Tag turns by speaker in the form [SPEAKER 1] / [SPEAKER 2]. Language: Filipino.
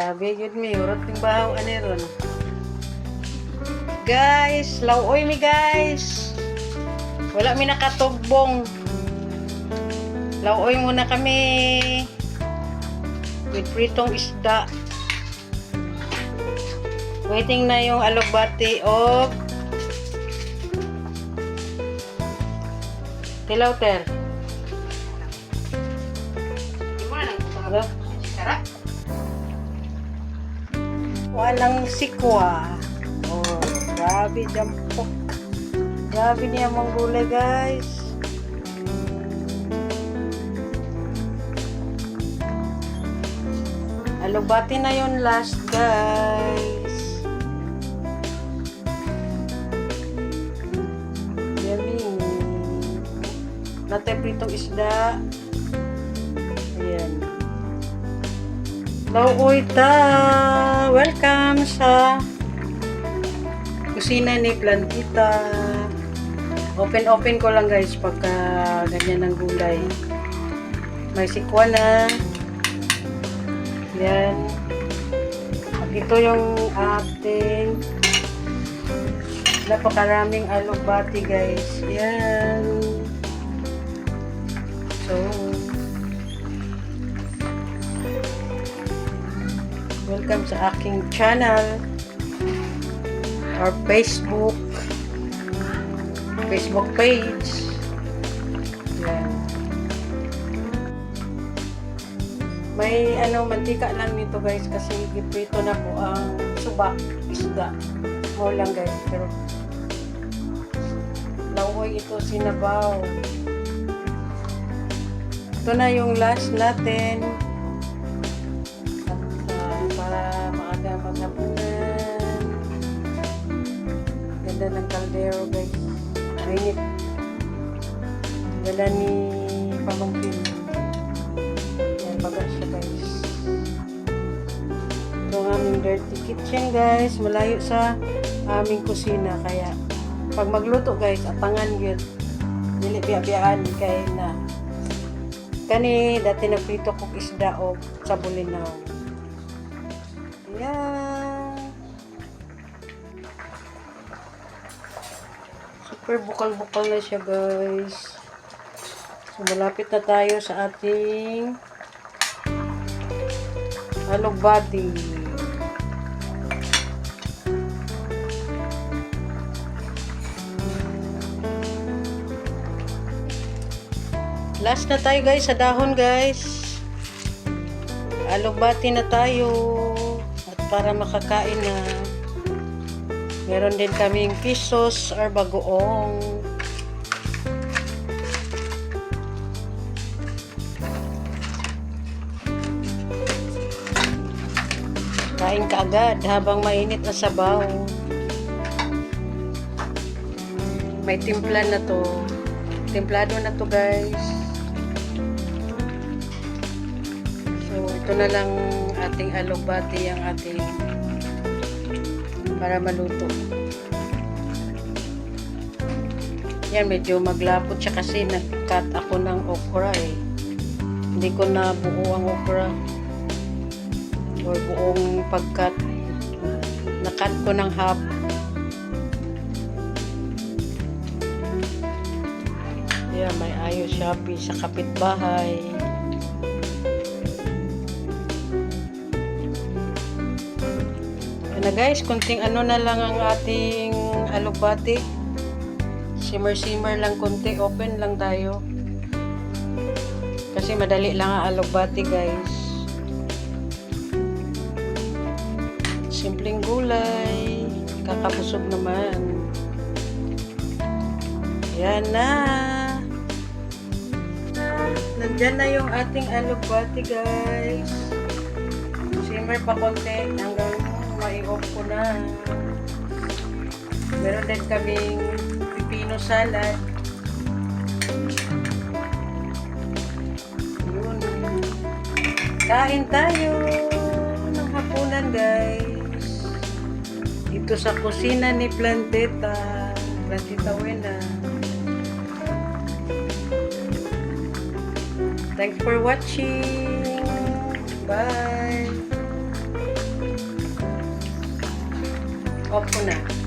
[SPEAKER 1] Grabe, yun mi. Urot ng bahaw, ron. Guys, lauoy mi guys. Wala mi nakatugbong. Lauoy muna kami. With pritong isda. Waiting na yung alugbati of tilauter. Ano? Walang sikwa. Oh, grabe jampok. Grabe niya mong gulay, guys. Alugbati na yun last, guys. Yummy. Natay pritong isda. Ayan. Lauoy ta! Welcome sa kusina ni Plantita. Open ko lang guys pagka ganyan ng gulay. May sikwa na. Yan. Ito yung ating napakaraming alugbati guys. Yan. So, welcome sa aking channel or Facebook page. Yan. May mantika lang nito guys kasi giprito na po ang subak isda. Mo lang guys, pero lauoy ito sinabaw. Ito na yung last natin. Para maaga maghapunan. Ganda ng kaldero guys. Mainit. Ganda ni pamangkin. Yan, baga siya guys. Ito ang aming dirty kitchen guys. Malayo sa aming kusina. Kaya pag magluto guys, atangan yun. Dili biya-biyaan kay na. Kani dati na prito kong isda o sabulinaw. Yan. Super bukal-bukal na siya guys. So malapit na tayo sa ating alugbati. Last na tayo guys sa dahon guys. Alugbati na tayo. At para makakain na, meron din kaming kisos or bagoong. Kain ka agad habang mainit na sabaw. May timpla na to. Templado na to guys. So ito na lang ating alugbati ang ating para maluto. Yan, medyo maglapot siya kasi nag-cut ako ng okra eh. Hindi ko na buo ang okra or buong pag-cut. Na-cut ko ng half. Yan, may ayos Shopee sa kapitbahay. Na guys, kunting na lang ang ating alugbati. Simmer lang kunti, open lang tayo. Kasi madali lang ang alugbati guys. Simpleng gulay, kakabusog naman. Yan na. Nandyan na yung ating alugbati guys. Simmer pa konti hanggang mai-off ko na. Meron din kaming pipino salad. Yun. Kain tayo ng hapunan guys. Dito sa kusina ni Plantita Wena. Thanks for watching. Bye. Off ko na.